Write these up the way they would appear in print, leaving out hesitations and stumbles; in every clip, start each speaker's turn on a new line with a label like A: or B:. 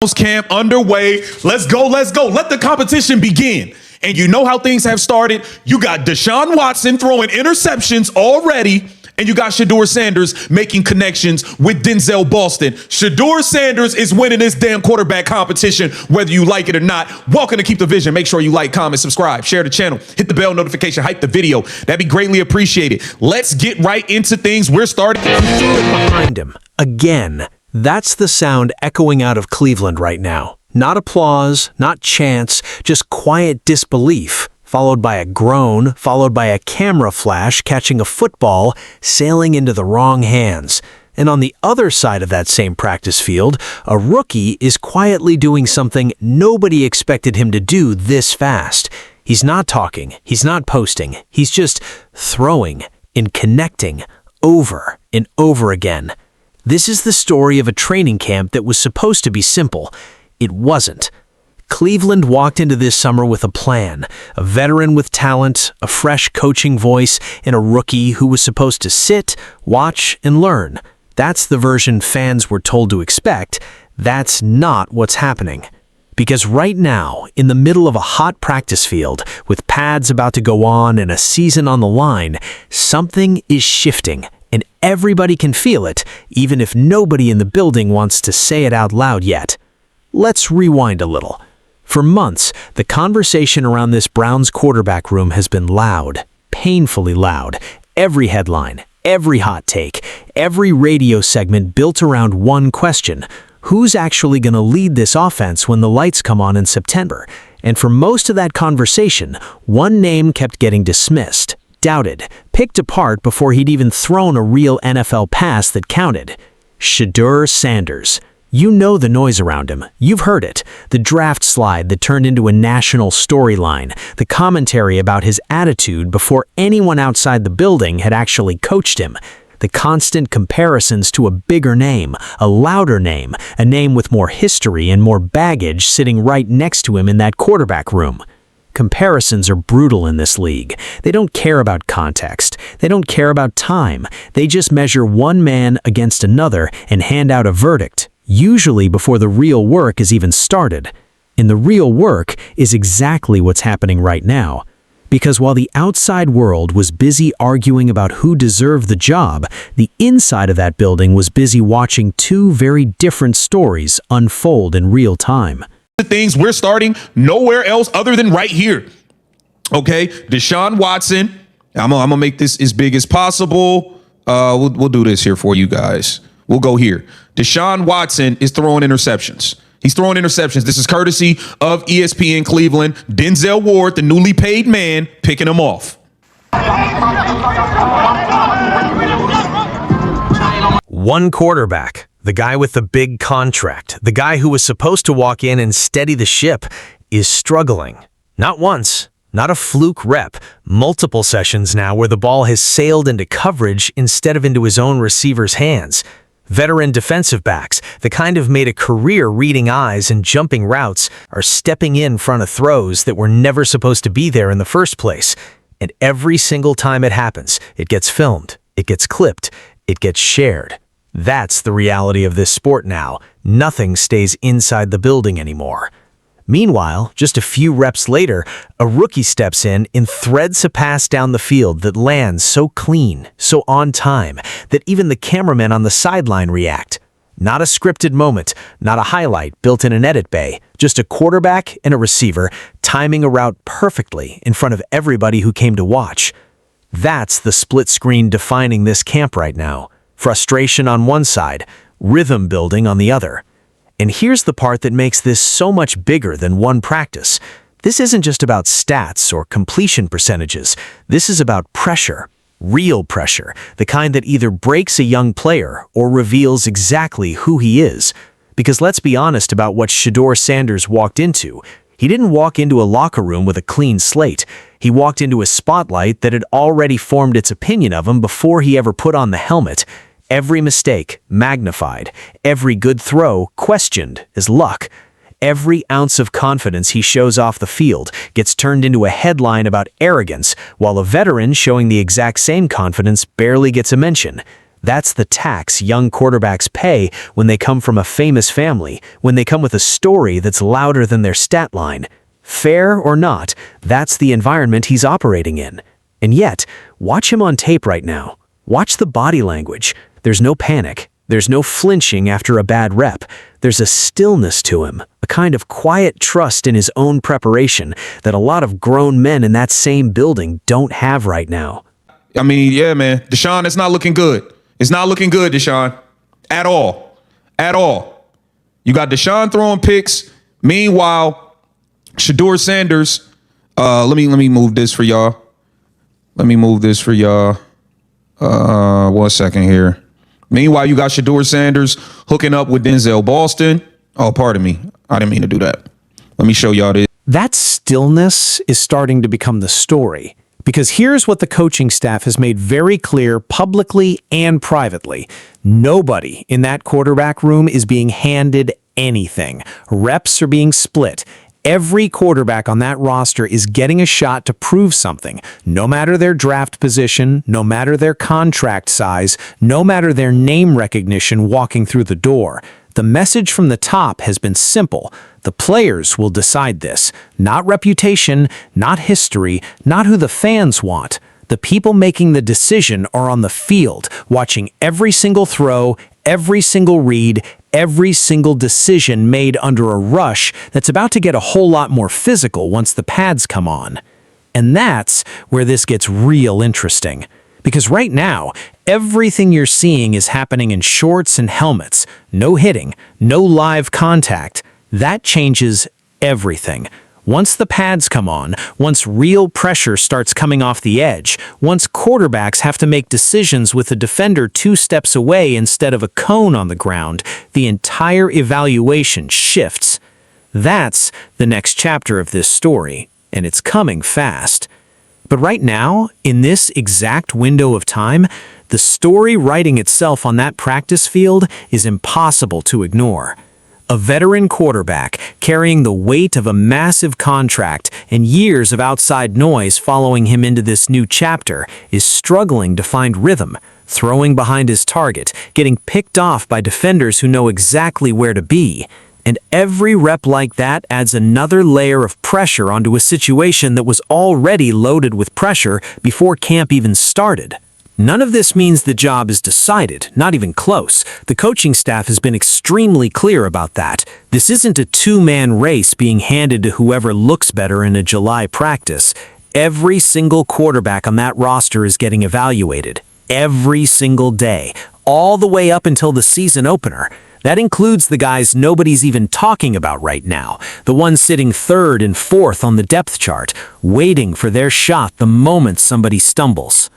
A: Camp underway. Let's go. Let's go. Let the competition begin. And you know how things have started. You got Deshaun Watson throwing interceptions already. And you got Shedeur Sanders making connections with Denzel Boston. Shedeur Sanders is winning this damn quarterback competition, whether you like it or not. Welcome to Keep the Vision. Make sure you like, comment, subscribe, share the channel, hit the bell notification, hype the video. That'd be greatly appreciated. Let's get right into things. We're starting.
B: Behind him again. That's the sound echoing out of Cleveland right now. Not applause, not chants, just quiet disbelief, followed by a groan, followed by a camera flash catching a football sailing into the wrong hands. And on the other side of that same practice field, a rookie is quietly doing something nobody expected him to do this fast. He's not talking, he's not posting, he's just throwing and connecting over and over again. This is the story of a training camp that was supposed to be simple. It wasn't. Cleveland walked into this summer with a plan, a veteran with talent, a fresh coaching voice, and a rookie who was supposed to sit, watch, and learn. That's the version fans were told to expect. That's not what's happening. Because right now, in the middle of a hot practice field, with pads about to go on and a season on the line, something is shifting. And everybody can feel it, even if nobody in the building wants to say it out loud yet. Let's rewind a little. For months, the conversation around this Browns quarterback room has been loud, painfully loud. Every headline, every hot take, every radio segment built around one question: who's actually going to lead this offense when the lights come on in September? And for most of that conversation, one name kept getting dismissed, doubted, picked apart before he'd even thrown a real NFL pass that counted. Shedeur Sanders. You know the noise around him. You've heard it. The draft slide that turned into a national storyline. The commentary about his attitude before anyone outside the building had actually coached him. The constant comparisons to a bigger name, a louder name, a name with more history and more baggage sitting right next to him in that quarterback room. Comparisons are brutal in this league. They don't care about context. They don't care about time. They just measure one man against another and hand out a verdict, usually before the real work is even started. And the real work is exactly what's happening right now. Because while the outside world was busy arguing about who deserved the job, the inside of that building was busy watching two very different stories unfold in real time.
A: Things we're starting nowhere else other than right here. Okay, Deshaun Watson. I'm gonna make this as big as possible. We'll do this here for you guys. We'll go here. Deshaun Watson is throwing interceptions. He's throwing interceptions. This is courtesy of ESPN Cleveland. Denzel Ward, the newly paid man, picking him off.
B: One quarterback. The guy with the big contract, the guy who was supposed to walk in and steady the ship, is struggling. Not once, not a fluke rep, multiple sessions now where the ball has sailed into coverage instead of into his own receiver's hands. Veteran defensive backs, the kind who've made a career reading eyes and jumping routes, are stepping in front of throws that were never supposed to be there in the first place. And every single time it happens, it gets filmed, it gets clipped, it gets shared. That's the reality of this sport now. Nothing stays inside the building anymore. Meanwhile, just a few reps later, a rookie steps in and threads a pass down the field that lands so clean, so on time, that even the cameramen on the sideline react. Not a scripted moment, not a highlight built in an edit bay, just a quarterback and a receiver timing a route perfectly in front of everybody who came to watch. That's the split screen defining this camp right now. Frustration on one side, rhythm building on the other. And here's the part that makes this so much bigger than one practice. This isn't just about stats or completion percentages. This is about pressure, real pressure, the kind that either breaks a young player or reveals exactly who he is. Because let's be honest about what Shedeur Sanders walked into. He didn't walk into a locker room with a clean slate. He walked into a spotlight that had already formed its opinion of him before he ever put on the helmet. Every mistake magnified, every good throw questioned as luck. Every ounce of confidence he shows off the field gets turned into a headline about arrogance, while a veteran showing the exact same confidence barely gets a mention. That's the tax young quarterbacks pay when they come from a famous family, when they come with a story that's louder than their stat line. Fair or not, that's the environment he's operating in. And yet, watch him on tape right now. Watch the body language. There's no panic. There's no flinching after a bad rep. There's a stillness to him, a kind of quiet trust in his own preparation that a lot of grown men in that same building don't have right now.
A: I mean, yeah, man. Deshaun, it's not looking good. It's not looking good, Deshaun. At all. At all. You got Deshaun throwing picks. Meanwhile, Shedeur Sanders. Let me move this for y'all. One second here. Meanwhile, you got Shedeur Sanders hooking up with Denzel Boston. Oh, pardon me. I didn't mean to do that. Let me show y'all this.
B: That stillness is starting to become the story. Because here's what the coaching staff has made very clear publicly and privately. Nobody in that quarterback room is being handed anything. Reps are being split. Every quarterback on that roster is getting a shot to prove something, no matter their draft position, no matter their contract size, no matter their name recognition walking through the door. The message from the top has been simple. The players will decide this. Not reputation, not history, not who the fans want. The people making the decision are on the field, watching every single throw, every single read, every single decision made under a rush that's about to get a whole lot more physical once the pads come on. And that's where this gets real interesting. Because right now, everything you're seeing is happening in shorts and helmets. No hitting, no live contact. That changes everything. Once the pads come on, once real pressure starts coming off the edge, once quarterbacks have to make decisions with the defender 2 steps away instead of a cone on the ground, the entire evaluation shifts. That's the next chapter of this story, and it's coming fast. But right now, in this exact window of time, the story writing itself on that practice field is impossible to ignore. A veteran quarterback carrying the weight of a massive contract and years of outside noise following him into this new chapter is struggling to find rhythm, throwing behind his target, getting picked off by defenders who know exactly where to be. And every rep like that adds another layer of pressure onto a situation that was already loaded with pressure before camp even started. None of this means the job is decided, not even close. The coaching staff has been extremely clear about that. This isn't a 2-man race being handed to whoever looks better in a July practice. Every single quarterback on that roster is getting evaluated. Every single day. All the way up until the season opener. That includes the guys nobody's even talking about right now, the ones sitting 3rd and 4th on the depth chart, waiting for their shot the moment somebody stumbles.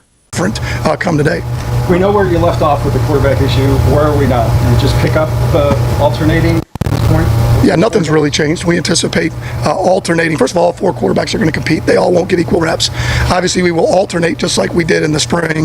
C: Come today.
D: We know where you left off with the quarterback issue. Where are we now? You just pick up alternating at this point?
C: Yeah, nothing's really changed. We anticipate alternating. First of all 4 quarterbacks are going to compete. They all won't get equal reps. Obviously, we will alternate just like we did in the spring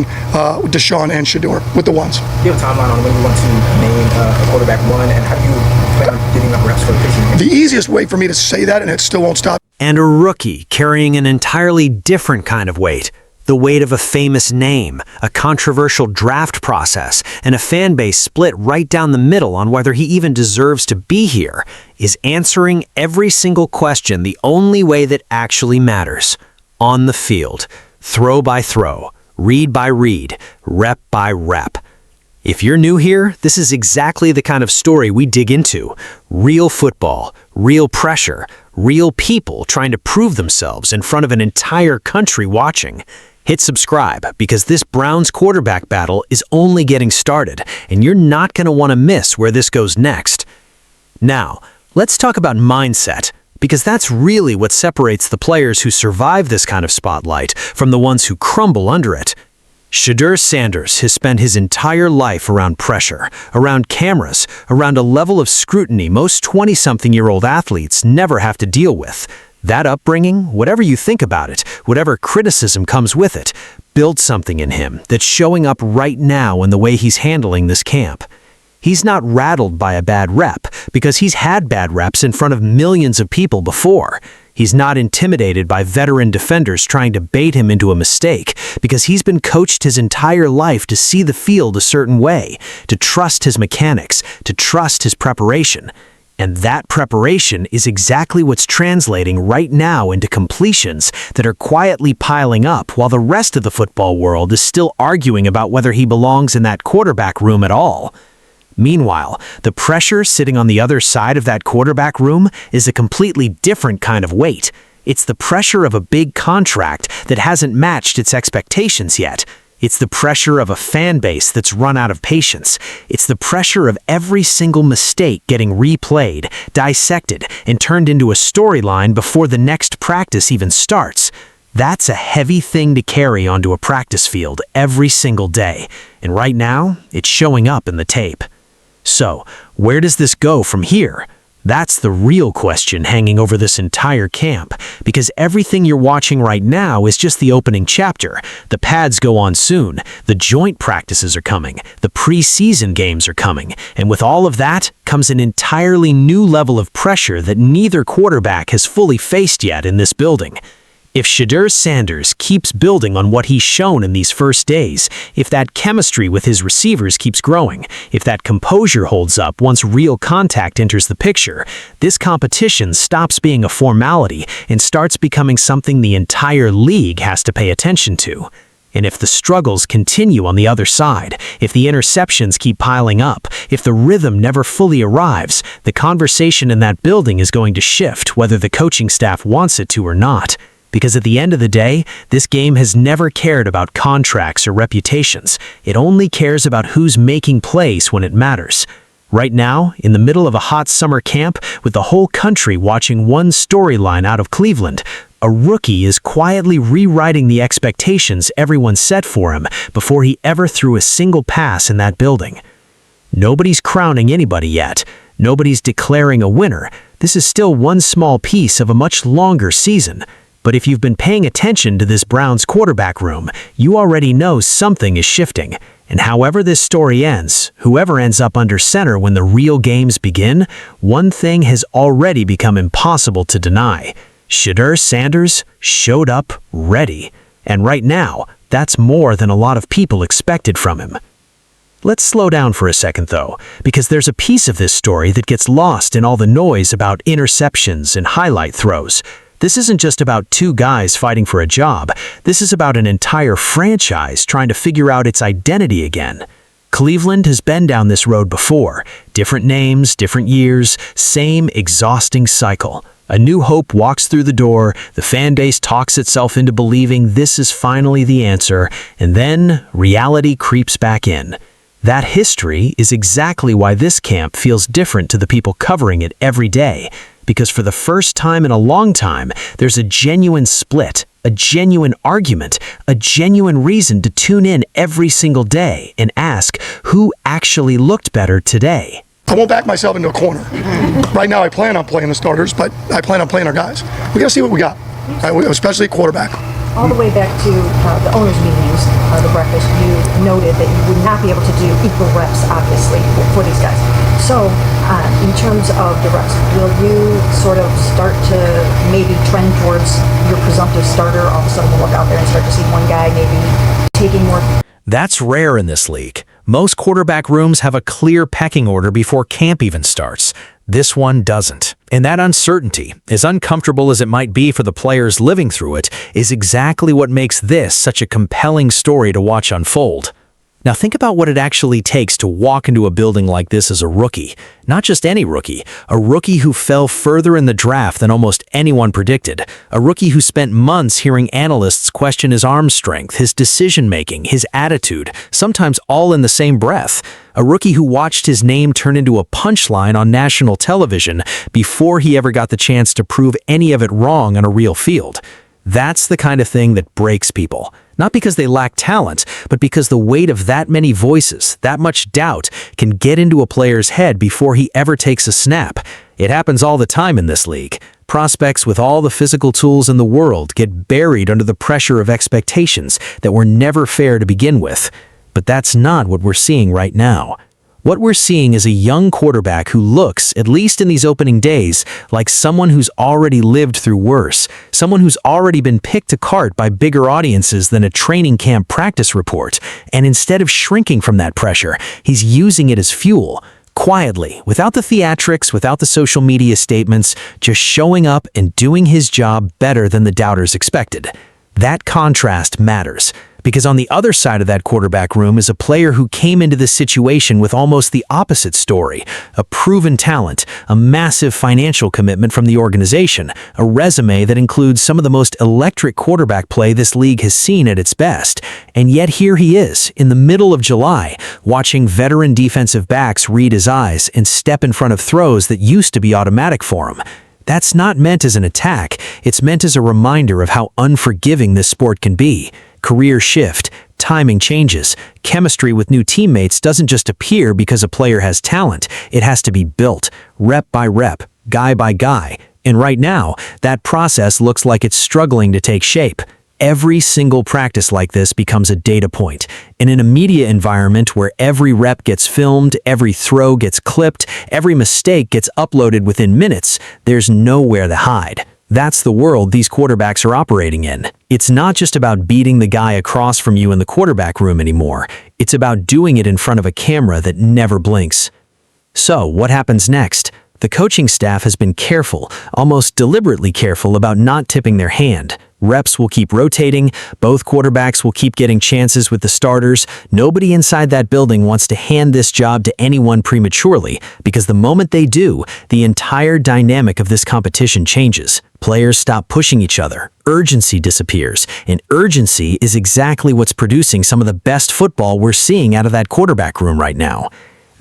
C: with Deshaun and Shedeur with the ones.
E: Do you have a timeline on when you want to name a quarterback 1, and how do you plan on getting up reps for the pitching?
C: The easiest way for me to say that, and it still won't stop.
B: And a rookie carrying an entirely different kind of weight. The weight of a famous name, a controversial draft process, and a fan base split right down the middle on whether he even deserves to be here, is answering every single question the only way that actually matters. On the field, throw by throw, read by read, rep by rep. If you're new here, this is exactly the kind of story we dig into. Real football, real pressure, real people trying to prove themselves in front of an entire country watching. Hit subscribe because this Browns quarterback battle is only getting started, and you're not going to want to miss where this goes next. Now, let's talk about mindset, because that's really what separates the players who survive this kind of spotlight from the ones who crumble under it. Shedeur Sanders has spent his entire life around pressure, around cameras, around a level of scrutiny most 20-something-year-old athletes never have to deal with. That upbringing, whatever you think about it, whatever criticism comes with it, built something in him that's showing up right now in the way he's handling this camp. He's not rattled by a bad rep because he's had bad reps in front of millions of people before. He's not intimidated by veteran defenders trying to bait him into a mistake because he's been coached his entire life to see the field a certain way, to trust his mechanics, to trust his preparation. And that preparation is exactly what's translating right now into completions that are quietly piling up while the rest of the football world is still arguing about whether he belongs in that quarterback room at all. Meanwhile, the pressure sitting on the other side of that quarterback room is a completely different kind of weight. It's the pressure of a big contract that hasn't matched its expectations yet. It's the pressure of a fan base that's run out of patience. It's the pressure of every single mistake getting replayed, dissected, and turned into a storyline before the next practice even starts. That's a heavy thing to carry onto a practice field every single day. And right now, it's showing up in the tape. So, where does this go from here? That's the real question hanging over this entire camp, because everything you're watching right now is just the opening chapter. The pads go on soon, the joint practices are coming, the preseason games are coming, and with all of that comes an entirely new level of pressure that neither quarterback has fully faced yet in this building. If Shedeur Sanders keeps building on what he's shown in these first days, if that chemistry with his receivers keeps growing, if that composure holds up once real contact enters the picture, this competition stops being a formality and starts becoming something the entire league has to pay attention to. And if the struggles continue on the other side, if the interceptions keep piling up, if the rhythm never fully arrives, the conversation in that building is going to shift whether the coaching staff wants it to or not. Because at the end of the day, this game has never cared about contracts or reputations. It only cares about who's making plays when it matters. Right now, in the middle of a hot summer camp, with the whole country watching one storyline out of Cleveland, a rookie is quietly rewriting the expectations everyone set for him before he ever threw a single pass in that building. Nobody's crowning anybody yet. Nobody's declaring a winner. This is still one small piece of a much longer season. But if you've been paying attention to this Browns quarterback room, you already know something is shifting. And however this story ends, whoever ends up under center when the real games begin, one thing has already become impossible to deny. Shedeur Sanders showed up ready. And right now, that's more than a lot of people expected from him. Let's slow down for a second though, because there's a piece of this story that gets lost in all the noise about interceptions and highlight throws. This isn't just about two guys fighting for a job. This is about an entire franchise trying to figure out its identity again. Cleveland has been down this road before. Different names, different years, same exhausting cycle. A new hope walks through the door, the fan base talks itself into believing this is finally the answer, and then reality creeps back in. That history is exactly why this camp feels different to the people covering it every day. Because for the first time in a long time, there's a genuine split, a genuine argument, a genuine reason to tune in every single day and ask who actually looked better today.
C: I won't back myself into a corner. Right now, I plan on playing the starters, but I plan on playing our guys. We got to see what we got, especially quarterback.
F: All the way back to the owners' meetings, the breakfast, you noted that you would not be able to do equal reps, obviously, for these guys. So, in terms of the reps, will you sort of start to maybe trend towards your presumptive starter? All of a sudden, we'll look out there and start to see one guy maybe taking more.
B: That's rare in this league. Most quarterback rooms have a clear pecking order before camp even starts. This one doesn't. And that uncertainty, as uncomfortable as it might be for the players living through it, is exactly what makes this such a compelling story to watch unfold. Now think about what it actually takes to walk into a building like this as a rookie. Not just any rookie, a rookie who fell further in the draft than almost anyone predicted. A rookie who spent months hearing analysts question his arm strength, his decision-making, his attitude, sometimes all in the same breath. A rookie who watched his name turn into a punchline on national television before he ever got the chance to prove any of it wrong on a real field. That's the kind of thing that breaks people. Not because they lack talent, but because the weight of that many voices, that much doubt, can get into a player's head before he ever takes a snap. It happens all the time in this league. Prospects with all the physical tools in the world get buried under the pressure of expectations that were never fair to begin with. But that's not what we're seeing right now. What we're seeing is a young quarterback who looks, at least in these opening days, like someone who's already lived through worse, someone who's already been picked apart by bigger audiences than a training camp practice report, and instead of shrinking from that pressure, he's using it as fuel. Quietly, without the theatrics, without the social media statements, just showing up and doing his job better than the doubters expected. That contrast matters, because on the other side of that quarterback room is a player who came into this situation with almost the opposite story, a proven talent, a massive financial commitment from the organization, a resume that includes some of the most electric quarterback play this league has seen at its best. And yet here he is, in the middle of July, watching veteran defensive backs read his eyes and step in front of throws that used to be automatic for him. That's not meant as an attack, it's meant as a reminder of how unforgiving this sport can be. Career shift, timing changes, chemistry with new teammates doesn't just appear because a player has talent, it has to be built, rep by rep, guy by guy. And right now, that process looks like it's struggling to take shape. Every single practice like this becomes a data point. And in a media environment where every rep gets filmed, every throw gets clipped, every mistake gets uploaded within minutes, there's nowhere to hide. That's the world these quarterbacks are operating in. It's not just about beating the guy across from you in the quarterback room anymore. It's about doing it in front of a camera that never blinks. So, what happens next? The coaching staff has been careful, almost deliberately careful about not tipping their hand. Reps will keep rotating, both quarterbacks will keep getting chances with the starters. Nobody inside that building wants to hand this job to anyone prematurely, because the moment they do, the entire dynamic of this competition changes. Players stop pushing each other, urgency disappears, and urgency is exactly what's producing some of the best football we're seeing out of that quarterback room right now.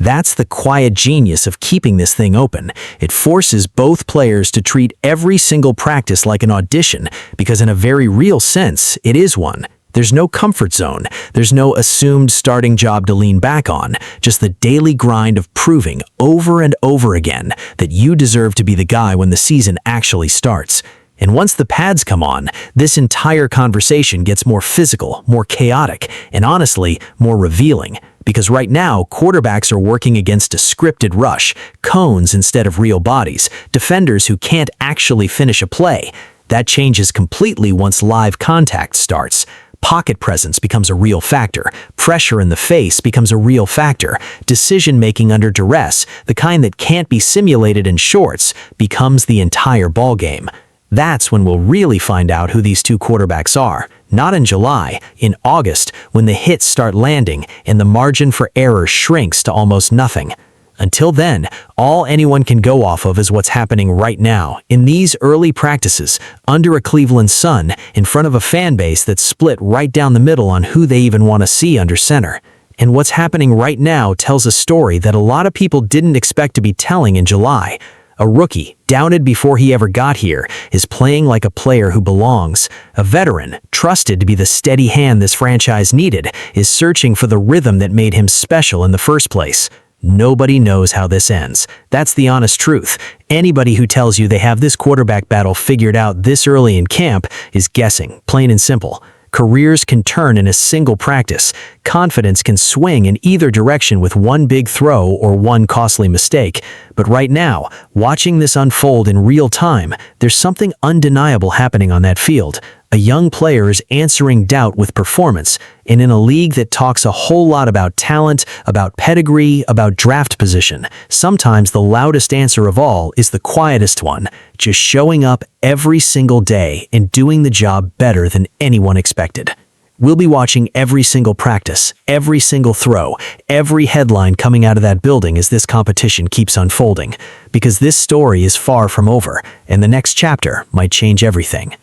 B: That's the quiet genius of keeping this thing open. It forces both players to treat every single practice like an audition, because in a very real sense, it is one. There's no comfort zone. There's no assumed starting job to lean back on, just the daily grind of proving over and over again that you deserve to be the guy when the season actually starts. And once the pads come on, this entire conversation gets more physical, more chaotic, and honestly, more revealing. Because right now, quarterbacks are working against a scripted rush, cones instead of real bodies, defenders who can't actually finish a play. That changes completely once live contact starts. Pocket presence becomes a real factor. Pressure in the face becomes a real factor. Decision-making under duress, the kind that can't be simulated in shorts, becomes the entire ballgame. That's when we'll really find out who these two quarterbacks are. Not in July, in August, when the hits start landing and the margin for error shrinks to almost nothing. Until then, all anyone can go off of is what's happening right now, in these early practices, under a Cleveland sun, in front of a fan base that's split right down the middle on who they even want to see under center. And what's happening right now tells a story that a lot of people didn't expect to be telling in July. A rookie, doubted before he ever got here, is playing like a player who belongs. A veteran, trusted to be the steady hand this franchise needed, is searching for the rhythm that made him special in the first place. Nobody knows how this ends. That's the honest truth. Anybody who tells you they have this quarterback battle figured out this early in camp is guessing, plain and simple. Careers can turn in a single practice. Confidence can swing in either direction with one big throw or one costly mistake. But right now, watching this unfold in real time, there's something undeniable happening on that field. A young player is answering doubt with performance, and in a league that talks a whole lot about talent, about pedigree, about draft position, sometimes the loudest answer of all is the quietest one, just showing up every single day and doing the job better than anyone expected. We'll be watching every single practice, every single throw, every headline coming out of that building as this competition keeps unfolding, because this story is far from over, and the next chapter might change everything.